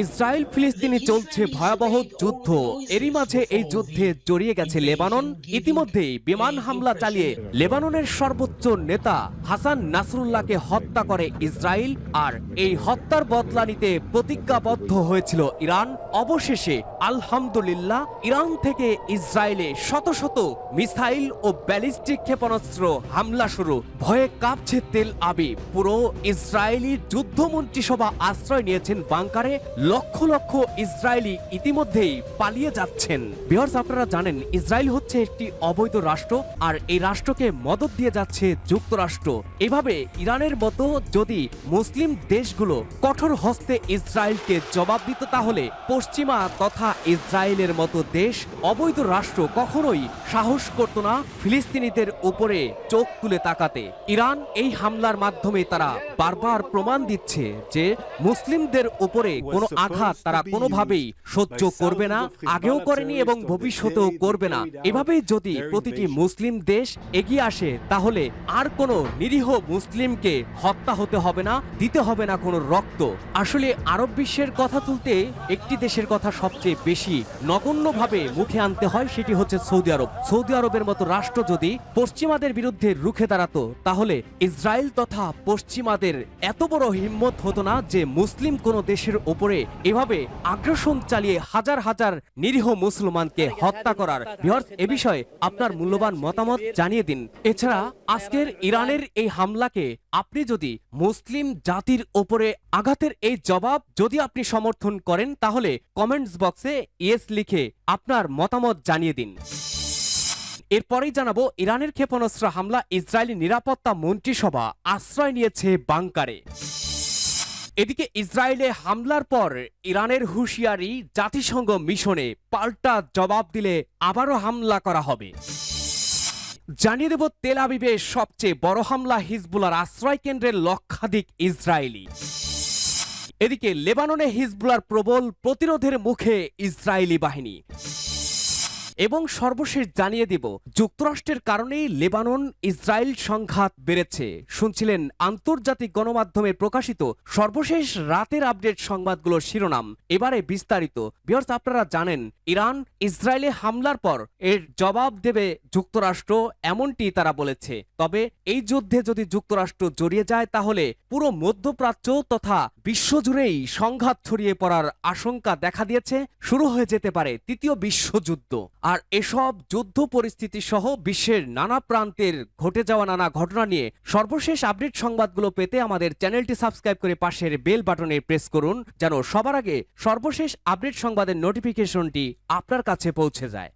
Israel ফিলিস্তিনি চলছে ভয়াবহ যুদ্ধ। এরই মাঝে এই যুদ্ধে জড়িয়ে গেছে লেবানন। ইতিমধ্যেই বিমান হামলা চালিয়ে লেবাননের সর্বোচ্চ নেতা হাসান নাসরুল্লাহকে হত্যা করে ইসরায়েল। আর এই হত্যার বদলা নিতে প্রতিজ্ঞাবদ্ধ হয়েছিল ইরান। অবশেষে আলহামদুলিল্লাহ, ইরান থেকে ইসরায়েলে শত শত মিসাইল ও ব্যালিস্টিক ক্ষেপণাস্ত্র হামলা শুরু। ভয়ে কাঁপছে তেল আবিব। পুরো ইসরায়েলি যুদ্ধ মন্ত্রিসভা আশ্রয় নিয়েছেন বাংকারে। লক্ষ লক্ষ ইসরায়েলি ইতিমধ্যেই পালিয়ে যাচ্ছেন। ভিউয়ার্স, আপনারা জানেন ইসরায়েল হচ্ছে একটি অবৈধ রাষ্ট্র, আর এই রাষ্ট্রকে মদদ দিয়ে যাচ্ছে যুক্তরাষ্ট্র। এভাবে ইরানের মতো যদি মুসলিম দেশগুলো কঠোর হস্তে ইসরায়েলকে জবাব দিত, তাহলে পশ্চিমা তথা ইসরায়েলের মতো দেশ, অবৈধ রাষ্ট্র কখনোই সাহস করত না ফিলিস্তিনিদের উপরে চোখ তুলে তাকাতে। ইরান এই হামলার মাধ্যমে তারা বারবার প্রমাণ দিচ্ছে যে মুসলিমদের উপরে কোনো আঘাত তারা কোনোভাবেই সহ্য করবে না, আগেও করেনি এবং ভবিষ্যতেও করবে না। এভাবেই যদি প্রতিটি মুসলিম দেশ এগিয়ে আসে, তাহলে আর কোনো নিরীহ মুসলিমকে হত্যা হতে হবে না, দিতে হবে না কোনো রক্ত। আসলে আরব বিশ্বের কথা তুলতে একটি দেশের কথা সবচেয়ে বেশি নগণ্যভাবে মুখে আনতে হয়, সেটি হচ্ছে সৌদি আরব। সৌদি আরবের মতো রাষ্ট্র যদি পশ্চিমাদের বিরুদ্ধে রুখে দাঁড়াতো, তাহলে ইসরায়েল তথা পশ্চিমাদের এত বড় হিম্মত হতো না যে মুসলিম কোনো দেশের উপরে এভাবে আগ্রাসন চালিয়ে হাজার হাজার নিরীহ মুসলমানকে হত্যা করার। ভিউয়ার্স, এ বিষয়ে আপনার মূল্যবান মতামত জানিয়ে দিন। এছাড়া আজকের ইরানের এই হামলাকে আপনি যদি মুসলিম জাতির উপরে আঘাতের এই জবাব যদি আপনি সমর্থন করেন, তাহলে কমেন্টস বক্সে ইয়েস লিখে আপনার মতামত জানিয়ে দিন। এরপরেই জানাবো, ইরানের ক্ষেপণাস্ত্র হামলা, ইসরায়েলি নিরাপত্তা মন্ত্রিসভা আশ্রয় নিয়েছে বাংকারে। এদিকে ইসরায়েলে হামলার পর ইরানের হুঁশিয়ারি, জাতিসংঘ মিশনে পাল্টা জবাব দিলে আবারও হামলা করা হবে। জানিয়ে দেব, তেল আবিবে সবচেয়ে বড় হামলা, হিজবুল্লাহর আশ্রয় কেন্দ্রের লক্ষাধিক ইসরায়েলি। এদিকে লেবাননে হিজবুল্লাহর প্রবল প্রতিরোধের মুখে ইসরায়েলি বাহিনী। এবং সর্বশেষ জানিয়ে দিব, যুক্তরাষ্ট্রের কারণেই লেবানন ইসরায়েল সংঘাত বেড়েছে। শুনছিলেন আন্তর্জাতিক গণমাধ্যমে প্রকাশিত সর্বশেষ রাতের আপডেট সংবাদগুলোর শিরোনাম। এবারে বিস্তারিত। ভিউয়ার্স, আপনারা জানেন ইরান ইসরায়েলে হামলার পর এর জবাব দেবে যুক্তরাষ্ট্র, এমনটি তারা বলেছে। তবে এই যুদ্ধে যদি যুক্তরাষ্ট্র জড়িয়ে যায়, তাহলে পুরো মধ্যপ্রাচ্য তথা বিশ্বজুড়েই সংঘাত ছড়িয়ে পড়ার আশঙ্কা দেখা দিয়েছে। শুরু হয়ে যেতে পারে তৃতীয় বিশ্বযুদ্ধ। আর এসব যুদ্ধ পরিস্থিতি সহ বিশ্বের নানা প্রান্তের ঘটে যাওয়া নানা ঘটনা নিয়ে সর্বশেষ আপডেট সংবাদগুলো পেতে আমাদের চ্যানেলটি সাবস্ক্রাইব করে পাশের বেল বাটনে প্রেস করুন, যেন সবার আগে সর্বশেষ আপডেট সংবাদের নোটিফিকেশনটি আপনার কাছে পৌঁছে যায়।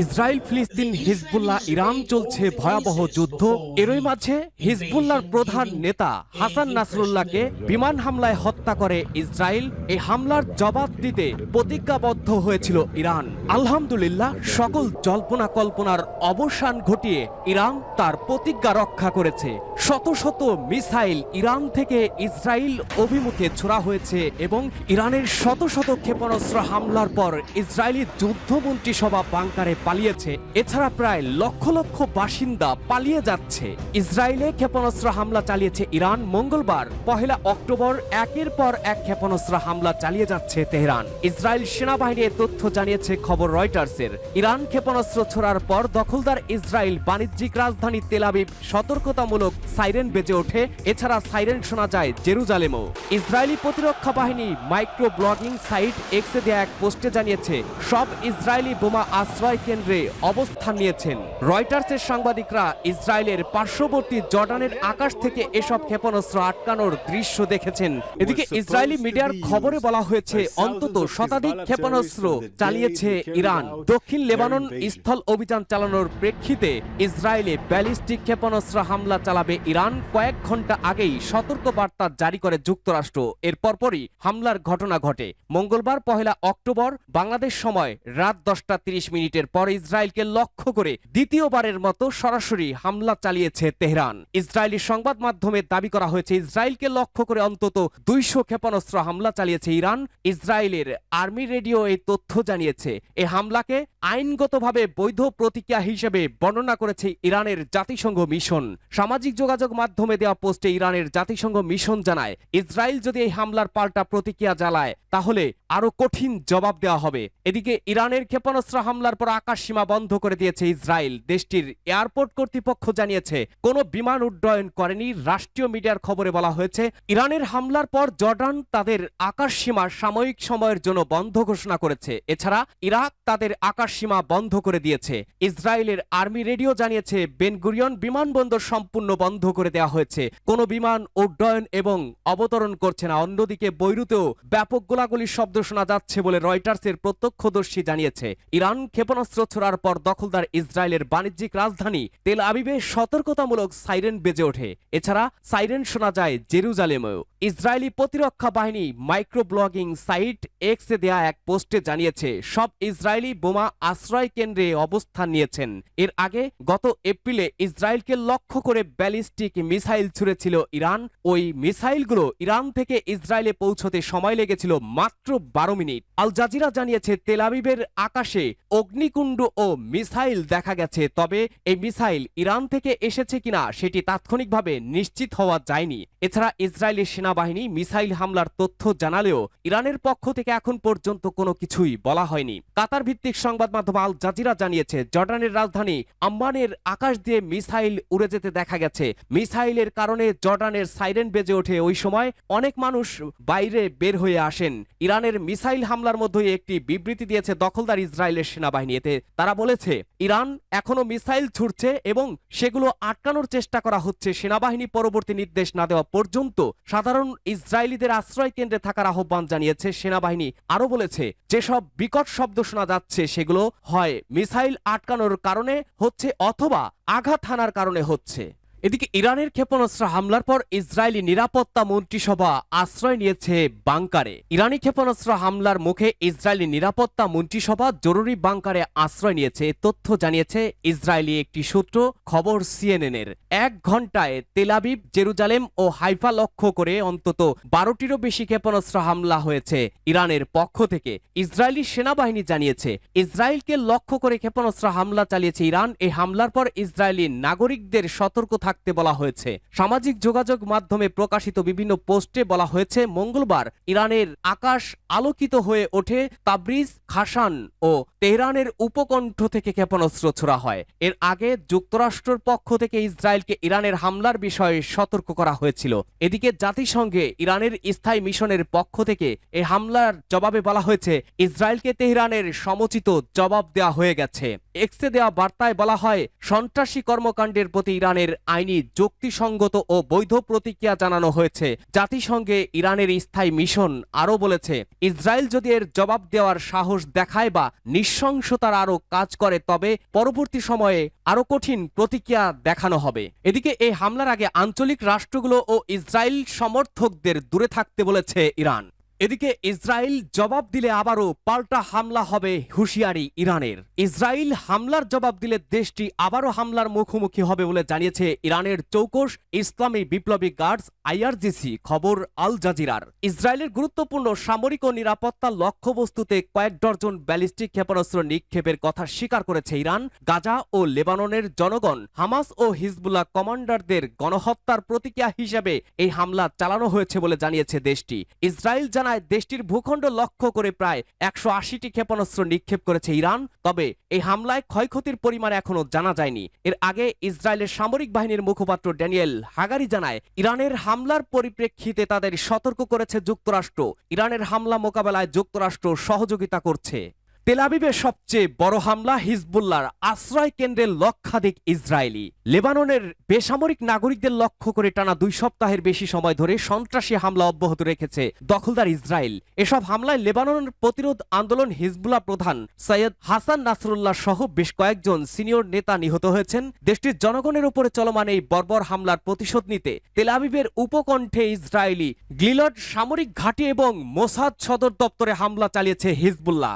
ইসরায়েল ফিলিস্তিন হিজবুল্লাহ ইরান চলছে ভয়াবহ যুদ্ধ। এরই মাঝে হিজবুল্লাহর প্রধান নেতা হাসান নাসরুল্লাহকে বিমান হামলায় হত্যা করে ইসরায়েল। এই হামলার জবাব দিতে প্রতিজ্ঞাবদ্ধ হয়েছিল ইরান। আলহামদুলিল্লাহ, সকল জল্পনা কল্পনার অবসান ঘটিয়ে ইরান তার প্রতিজ্ঞা রক্ষা করেছে। শত শত মিসাইল ইরান থেকে ইসরায়েল অভিমুখে ছোড়া হয়েছে এবং ইরানের শত শত ক্ষেপণাস্ত্র হামলার পর ইসরায়েলি যুদ্ধ মন্ত্রিসভা বাংকারে পালিয়েছে। এছাড়া প্রায় লক্ষ লক্ষ বাসিন্দা পালিয়ে যাচ্ছে। ইসরায়েলে ক্ষেপণাস্ত্র হামলা চালিয়েছে ইরান। মঙ্গলবার 1 অক্টোবর একের পর এক ক্ষেপণাস্ত্র হামলা চালিয়ে যাচ্ছে তেহরান। ইসরায়েল সেনাবাহিনী এ তথ্য জানিয়েছে খবর রয়টার্সের। ইরান ক্ষেপণাস্ত্র ছোড়ার পর দখলদার ইসরায়েল বাণিজ্যিক রাজধানী তেল আবিব সতর্কতামূলক সাইরেন বেজে ওঠে। এছাড়া সাইরেন শোনা যায় জেরুজালেমও। ইসরায়েলি প্রতিরক্ষা বাহিনী মাইক্রো ব্লগিং সাইট এক্সে দেয়া এক পোস্টে জানিয়েছে, সব ইসরায়েলি বোমা আশ্রয় কেন্দ্রে অবস্থান নিয়েছেন। রয়টার্সের সাংবাদিকরা ইসরায়েলের পার্শ্ববর্তী জর্ডানের আকাশ থেকে এসব ক্ষেপণাস্ত্র আটকানোর দৃশ্য দেখেছেন। এদিকে ইসরায়েলি মিডিয়ার খবরে বলা হয়েছে, অন্তত শতাধিক ক্ষেপণাস্ত্র চালিয়েছে ইরান। দক্ষিণ লেবানন স্থল অভিযান চালানোর প্রেক্ষিতে ইসরায়েলে ব্যালিস্টিক ক্ষেপণাস্ত্র হামলা চালাবে ইরান কয়েক ঘন্টা আগেই সতর্ক বার্তা জারি করে যুক্তরাষ্ট্র। এর পরপরই হামলার ঘটনা ঘটে। মঙ্গলবার 1 অক্টোবর বাংলাদেশ সময় রাত 10:30 পর ইসরায়েলকে লক্ষ্য করে দ্বিতীয়বারের মতো সরাসরি হামলা চালিয়েছে তেহরান। ইসরায়েলি সংবাদ মাধ্যমে দাবি করা হয়েছে, ইসরায়েলকে লক্ষ্য করে অন্তত 200 ক্ষেপণাস্ত্র হামলা চালিয়েছে ইরান। ইসরায়েলের আর্মি রেডিও এই তথ্য জানিয়েছে। এই হামলাকে আইনগতভাবে বৈধ প্রতিক্রিয়া হিসেবে বর্ণনা করেছে ইরানের জাতিসংঘ মিশন। সামাজিক যোগাযোগ যোগাযোগ মাধ্যমে দেওয়া পোস্টে ইরানের জাতিসংঘ মিশন জানায়, ইসরায়েল যদি এই হামলার পাল্টা প্রতিক্রিয়া জ্বালায় তাহলে আরো কঠিন জবাব দেওয়া হবে। এদিকে ইরানের ক্ষেপণাস্ত্র হামলার পর আকাশ সীমা বন্ধ করে দিয়েছে ইসরায়েল। দেশটির এয়ারপোর্ট কর্তৃপক্ষ জানিয়েছে কোনো বিমান উড্ডয়ন করেনি। রাষ্ট্রীয় মিডিয়ার খবরে বলা হয়েছে, ইরানের হামলার পর জর্ডান তাদের আকাশ সীমা সাময়িক সময়ের জন্য বন্ধ ঘোষণা করেছে। এছাড়া ইরাক তাদের আকাশ সীমা বন্ধ করে দিয়েছে। ইসরায়েলের আর্মি রেডিও জানিয়েছে বেন গুরিয়ন বিমানবন্দর সম্পূর্ণ বন্ধ করে দেওয়া হয়েছে, কোনো বিমান উড্ডয়ন এবং অবতরণ করছে না। অন্যদিকে বৈরুতেও ব্যাপক গোলাগুলির শব্দ শোনা যাচ্ছে বলে রয়টার্সের প্রত্যক্ষদর্শী জানিয়েছে। ইরান ক্ষেপণাস্ত্র ছোড়ার পর দখলদার ইসরায়েলের বাণিজ্যিক রাজধানী তেল আবিবে সতর্কতামূলক সাইরেন বেজে ওঠে। এছাড়া সাইরেন শোনা যায় জেরুজালেমেও। ইসরায়েলি প্রতিরক্ষা বাহিনী মাইক্রো ব্লগিং সাইট এক্সে দেয়া এক পোস্টে জানিয়েছে, সব ইসরায়েলি বোমা আশ্রয় কেন্দ্রে অবস্থান নিয়েছেন। এর আগে গত এপ্রিলে ইসরায়েলকে লক্ষ্য করে ব্যালিস্টিক মিসাইল ছুড়েছিল ইরান। ওই মিসাইলগুলো ইরান থেকে ইসরায়েলে পৌঁছতে সময় লেগেছিল মাত্র 12 মিনিট। আল জাজিরা জানিয়েছে, তেল আবিবের আকাশে অগ্নিকুণ্ড ও মিসাইল দেখা গেছে, তবে এই মিসাইল ইরান থেকে এসেছে কিনা সেটি তাৎক্ষণিকভাবে নিশ্চিত হওয়া যায়নি। এছাড়া ইসরায়েলি সেনাবাহিনী মিসাইল হামলার তথ্য জানালেও ইরানের পক্ষ থেকে এখন পর্যন্ত কোনো কিছুই বলা হয়নি। কাতার ভিত্তিক সংবাদ মাধ্যম আল জাজিরা জানিয়েছে, জর্ডানের রাজধানী আম্মানের আকাশ দিয়ে মিসাইল উড়ে যেতে দেখা গেছে। মিসাইলের কারণে জর্ডানের সাইরেন বেজে ওঠে। ওই সময় অনেক মানুষ বাইরে বের হয়ে আসেন। ইরানের মিসাইল হামলার মধ্যেই একটি বিবৃতি দিয়েছে দখলদার ইসরায়েলের সেনাবাহিনী। এতে তারা বলেছে, ইরান এখনো মিসাইল ছুড়ছে এবং সেগুলো আটকানোর চেষ্টা করা হচ্ছে। সেনাবাহিনী পরবর্তী নির্দেশ না দেওয়া পর্যন্ত সাধারণ ইসরায়েলিদের আশ্রয় কেন্দ্রে থাকার আহ্বান জানিয়েছে সেনাবাহিনী। আরো বলেছে, যেসব বিকট শব্দ শোনা যাচ্ছে সেগুলো হয় মিসাইল আটকানোর কারণে হচ্ছে অথবা আঘাত হানার কারণে হচ্ছে। এদিকে ইরানের ক্ষেপণাস্ত্র হামলার পর ইসরায়েলি নিরাপত্তা মন্ত্রিসভা আশ্রয় নিয়েছে বাংকারে। ইরানি ক্ষেপণাস্ত্র হামলার মুখে ইসরায়েলি নিরাপত্তা মন্ত্রিসভা জরুরি বাংকারে আশ্রয় নিয়েছে, তথ্য জানিয়েছে ইসরায়েলি একটি সূত্র খবর সিএনএন-এর। 1 ঘন্টায় তেল আবিব, জেরুজালেম ও হাইফা লক্ষ্য করে অন্তত 12টিরও বেশি ক্ষেপণাস্ত্র হামলা হয়েছে ইরানের পক্ষ থেকে। ইসরায়েলি সেনাবাহিনী জানিয়েছে, ইসরায়েলকে লক্ষ্য করে ক্ষেপণাস্ত্র হামলা চালিয়েছে ইরান। এই হামলার পর ইসরায়েলি নাগরিকদের সতর্ক থাকতে বলা হয়েছে। সামাজিক যোগাযোগ মাধ্যমে প্রকাশিত বিভিন্ন পোস্টে বলা হয়েছে, মঙ্গলবার ইরানের আকাশ আলোকিত হয়ে ওঠে। তাবরিজ, খাসান ও তেহরানের উপকণ্ঠ থেকে ক্ষেপণাস্ত্র ছোড়া হয়। এর আগে যুক্তরাষ্ট্রের পক্ষ থেকে ইসরায়েলকে ইরানের হামলার বিষয়ে সতর্ক করা হয়েছিল। এদিকে জাতিসংঘে ইরানের স্থায়ী মিশনের পক্ষ থেকে এই হামলার জবাবে বলা হয়েছে, ইসরায়েলকে তেহরানের সমুচিত জবাব দেওয়া হয়ে গেছে। এক্সে দেওয়া বার্তায় বলা হয়, সন্ত্রাসী কর্মকাণ্ডের প্রতি ইরানের আইনি যুক্তিসঙ্গত ও বৈধ প্রতিক্রিয়া জানানো হয়েছে। জাতিসংঘে ইরানের স্থায়ী মিশন আরও বলেছে, ইসরায়েল যদি এর জবাব দেওয়ার সাহস দেখায় বা নৃশংসতার আরও কাজ করে তবে পরবর্তী সময়ে আরও কঠিন প্রতিক্রিয়া দেখানো হবে। এদিকে এই হামলার আগে আঞ্চলিক রাষ্ট্রগুলো ও ইসরায়েল সমর্থকদের দূরে থাকতে বলেছে ইরান। এদিকে ইসরায়েল জবাব দিলে আবারও পাল্টা হামলা হবে, হুঁশিয়ারি ইরানের। ইসরায়েল হামলার জবাব দিলে দেশটি আবারও হামলার মুখোমুখি হবে বলে জানিয়েছে ইরানের চৌকস ইসলামী বিপ্লবী গার্ডস আইআরজিসি, খবর আল জাজিরার। ইসরায়েলের গুরুত্বপূর্ণ সামরিক ও নিরাপত্তা লক্ষ্যবস্তুতে কয়েক ডজন ব্যালিস্টিক ক্ষেপণাস্ত্র নিক্ষেপের কথা স্বীকার করেছে ইরান। গাজা ও লেবাননের জনগণ, হামাস ও হিজবুল্লাহ কমান্ডারদের গণহত্যার প্রতিক্রিয়া হিসেবে এই হামলা চালানো হয়েছে বলে জানিয়েছে দেশটি। ইসরায়েল দেশটির ভূখণ্ড লক্ষ্য করে প্রায় 180টি ক্ষেপণাস্ত্র নিক্ষেপ করেছে ইরান। তবে এই হামলায় ক্ষয়ক্ষতির পরিমাণ এখনো জানা যায়নি। এর আগে ইসরায়েলের সামরিক বাহিনীর মুখপাত্র ড্যানিয়েল হাগারি জানায়, ইরানের হামলার পরিপ্রেক্ষিতে তাদের সতর্ক করেছে যুক্তরাষ্ট্র। ইরানের হামলা মোকাবেলায় যুক্তরাষ্ট্র সহযোগিতা করছে। তেল আবিবের সবচেয়ে বড় হামলা, হিজবুল্লাহর আশ্রয় কেন্দ্রে লক্ষাধিক ইসরায়েলি। লেবাননের বেসামরিক নাগরিকদের লক্ষ্য করে টানা 2 সপ্তাহের বেশি সময় ধরে সন্ত্রাসী হামলা অব্যাহত রেখেছে দখলদার ইসরায়েল। এসব হামলায় লেবাননের প্রতিরোধ আন্দোলন হিজবুল্লাহ প্রধান সৈয়দ হাসান নাসরুল্লাহ সহ বেশ কয়েকজন সিনিয়র নেতা নিহত হয়েছেন। দেশটির জনগণের উপরে চলমান এই বর্বর হামলার প্রতিশোধ নিতে তেল আবিবের উপকণ্ঠে ইসরায়েলি গ্লিলড সামরিক ঘাঁটি এবং মোসাদ সদর দপ্তরে হামলা চালিয়েছে হিজবুল্লাহ।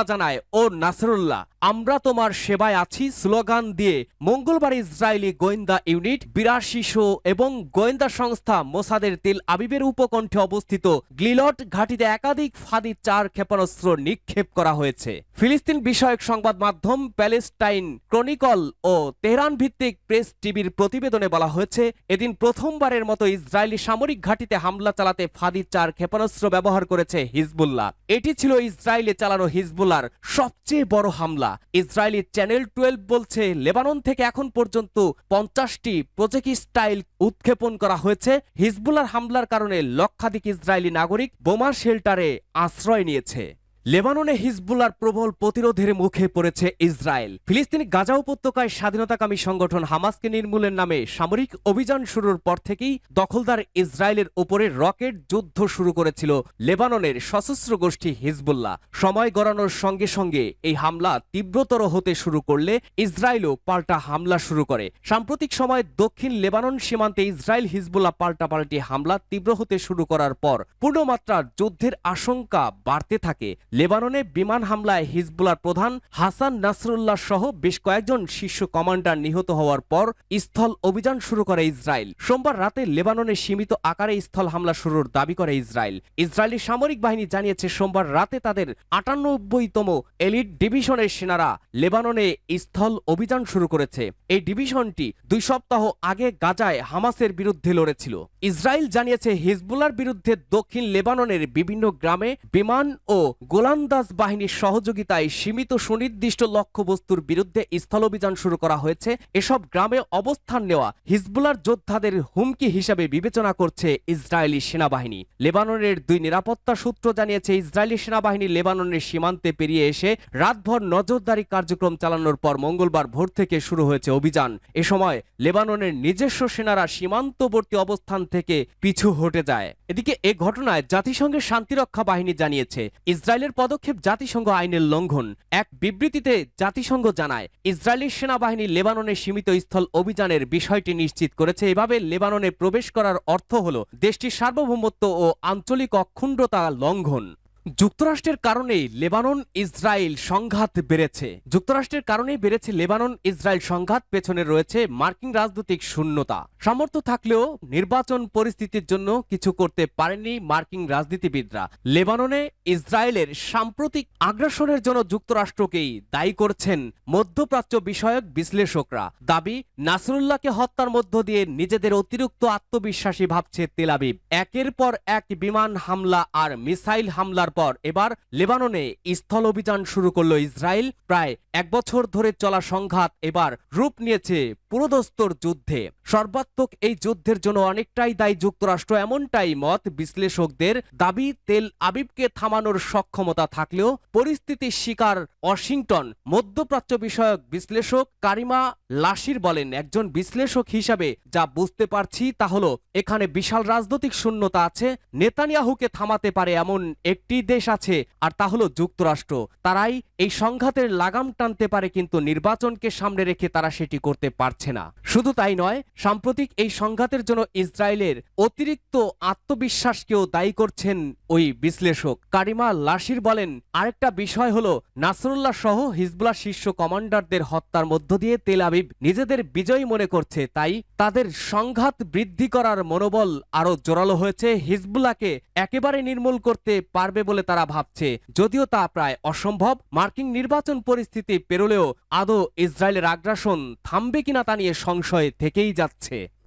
জানায় ও নাসরুল্লাহ, আমরা তোমার সেবায় আছি স্লোগান দিয়ে মঙ্গলবার ইসরায়েলি গোয়েন্দা ইউনিট ৮২০০ এবং গোয়েন্দা সংস্থা মোসাদের তেল আবিবের উপকণ্ঠে অবস্থিত গ্লিলট ঘাঁটিতে একাধিক ফাঁদি 4 ক্ষেপণাস্ত্র নিক্ষেপ করা হয়েছে। ফিলিস্তিন বিষয়ক সংবাদ মাধ্যম প্যালেস্টাইন ক্রনিকল ও তেহরান ভিত্তিক প্রেস টিভির প্রতিবেদনে বলা হয়েছে, এদিন প্রথমবারের মতো ইসরায়েলি সামরিক ঘাঁটিতে হামলা চালাতে ফাঁদি 4 ক্ষেপণাস্ত্র ব্যবহার করেছে হিজবুল্লাহ। এটি ছিল ইসরায়েলে চালানো হিজবুল্লাহর সবচেয়ে বড় হামলা। ইসরায়েলি চ্যানেল 12 বলছে, লেবানন থেকে এখন পর্যন্ত 50টি প্রজেক্টাইল উৎক্ষেপণ করা হয়েছে। হিজবুল্লাহর হামলার কারণে লক্ষাধিক ইসরায়েলি নাগরিক বোমা শেল্টারে আশ্রয় নিয়েছে। লেবাননে হিজবুল্লাহর প্রবল প্রতিরোধের মুখে পড়েছে ইসরায়েল। ফিলিস্তিনি গাজা উপত্যকায় স্বাধীনতাকামী সংগঠন হামাসকে নির্মূলের নামে সামরিক অভিযান শুরুর পর থেকেই দখলদার ইসরায়েলের উপরে রকেট যুদ্ধ শুরু করেছিল লেবাননের সশস্ত্র গোষ্ঠী হিজবুল্লাহ। সময় গড়ানোর সঙ্গে সঙ্গে এই হামলা তীব্রতর হতে শুরু করলে ইসরায়েলও পাল্টা হামলা শুরু করে। সাম্প্রতিক সময়ে দক্ষিণ লেবানন সীমান্তে ইসরায়েল হিজবুল্লাহ পাল্টাপাল্টি হামলা তীব্র হতে শুরু করার পর পূর্ণমাত্রার যুদ্ধের আশঙ্কা বাড়তে থাকে। লেবাননে বিমান হামলায় হিজবুল্লাহর প্রধান হাসান নাসরুল্লাহ সহ বেশ কয়েকজন শীর্ষ কমান্ডার নিহত হওয়ার পর স্থল অভিযান শুরু করে ইসরায়েল। সোমবার রাতে লেবাননে সীমিত আকারে স্থল হামলা শুরুর দাবি করে ইসরায়েল। ইসরায়েলি সামরিক বাহিনী জানিয়েছে, সোমবার রাতে তাদের ৯৮তম এলিট ডিভিশনের সেনারা লেবাননে স্থল অভিযান শুরু করেছে। এই ডিভিশনটি 2 সপ্তাহ আগে গাজায় হামাসের বিরুদ্ধে লড়েছিল। ইসরায়েল জানিয়েছে, হিজবুল্লাহর বিরুদ্ধে দক্ষিণ লেবাননের বিভিন্ন গ্রামে বিমান ও গোলান্দাজ বাহিনীর সহযোগিতায় সীমিত সুনির্দিষ্ট লক্ষ্যবস্তুর বিরুদ্ধে স্থল অভিযান শুরু করা হয়েছে। এসব গ্রামে অবস্থান নেওয়া হিজবুল্লাহর যোদ্ধাদের হুমকি হিসেবে বিবেচনা করছে ইসরায়েলি সেনাবাহিনী। লেবাননের 2 নিরাপত্তা সূত্র জানিয়েছে, ইসরায়েলি সেনাবাহিনী লেবাননের সীমান্তে পেরিয়ে এসে রাতভর নজরদারি কার্যক্রম চালানোর পর মঙ্গলবার ভোর থেকে শুরু হয়েছে অভিযান। এ সময় লেবাননের নিজস্ব সেনারা সীমান্তবর্তী অবস্থান থেকে পিছু হটে যায়। এদিকে এ ঘটনায় জাতিসংঘের শান্তিরক্ষা বাহিনী জানিয়েছে, ইসরায়েলের পদক্ষেপ জাতিসংঘ আইনের লঙ্ঘন। এক বিবৃতিতে জাতিসংঘ জানায়, ইসরায়েলি সেনাবাহিনী লেবাননে সীমিত স্থল অভিযানের বিষয়টি নিশ্চিত করেছে। এভাবে লেবাননে প্রবেশ করার অর্থ হল দেশটির সার্বভৌমত্ব ও আঞ্চলিক অখণ্ডতা লঙ্ঘন। যুক্তরাষ্ট্রের কারণেই লেবানন ইসরায়েল সংঘাত বেড়েছে। যুক্তরাষ্ট্রের কারণেই বেড়েছে লেবানন ইসরায়েল সংঘাত। পেছনে রয়েছে মার্কিন রাজনৈতিক শূন্যতা। সামর্থ্য থাকলেও নির্বাচন পরিস্থিতির জন্য কিছু করতে পারেননি মার্কিন রাজনীতিবিদরা। লেবাননে ইসরায়েলের সাম্প্রতিক আগ্রাসনের জন্য যুক্তরাষ্ট্রকেই দায়ী করছেন মধ্যপ্রাচ্য বিষয়ক বিশ্লেষকরা। দাবি, নাসরুল্লাহকে হত্যার মধ্য দিয়ে নিজেদের অতিরিক্ত আত্মবিশ্বাসী ভাবছে তেল আবিব। একের পর এক বিমান হামলা আর মিসাইল হামলার পর এবার লেবাননে স্থল অভিযান শুরু করল ইসরায়েল। প্রায় 1 বছর ধরে চলা সংঘাত এবার রূপ নিয়েছে পুরোদস্তর যুদ্ধে। সর্বাত্মক এই যুদ্ধের জন্য অনেকটাই দায়ী যুক্তরাষ্ট্র, এমনটাই মত বিশ্লেষকদের। দাবি, তেল আবিবকে থামানোর সক্ষমতা থাকলেও পরিস্থিতির শিকার ওয়াশিংটন। মধ্যপ্রাচ্য বিষয়ক বিশ্লেষক কারিমা লাশির বলেন, একজন বিশ্লেষক হিসাবে যা বুঝতে পারছি তা হলো এখানে বিশাল রাজনৈতিক শূন্যতা আছে। নেতানিয়াহুকে থামাতে পারে এমন একটি দেশ আছে, আর তা হলো যুক্তরাষ্ট্র। তারাই এই সংঘাতের লাগাম টানতে পারে, কিন্তু নির্বাচনকে সামনে রেখে তারা সেটি করতে পারছে না। শুধু তাই নয়, সাম্প্রতিক এই সংঘাতের জন্য ইসরায়েলের অতিরিক্ত আত্মবিশ্বাসকেও দায়ী করছেন ওই বিশ্লেষক। কারিমা লাশির বলেন, আরেকটা বিষয় হলো নাসরুল্লাহ সহ হিজবুল্লাহ শীর্ষ কমান্ডারদের হত্যার মধ্য দিয়ে তেল আবিব নিজেদের বিজয়ী মনে করছে। তাই তাদের সংঘাত বৃদ্ধি করার মনোবল আরো জোরালো হয়েছে। হিজবুল্লাহকে একেবারে নির্মূল করতে পারবে বলে তারা ভাবছে, যদিও তা প্রায় অসম্ভব। মার্কিন নির্বাচন পরিস্থিতি পেরোলেও আদৌ ইসরায়েলের আগ্রাসন থামবে কিনা তা নিয়ে সংশয় থেকেই যাচ্ছে।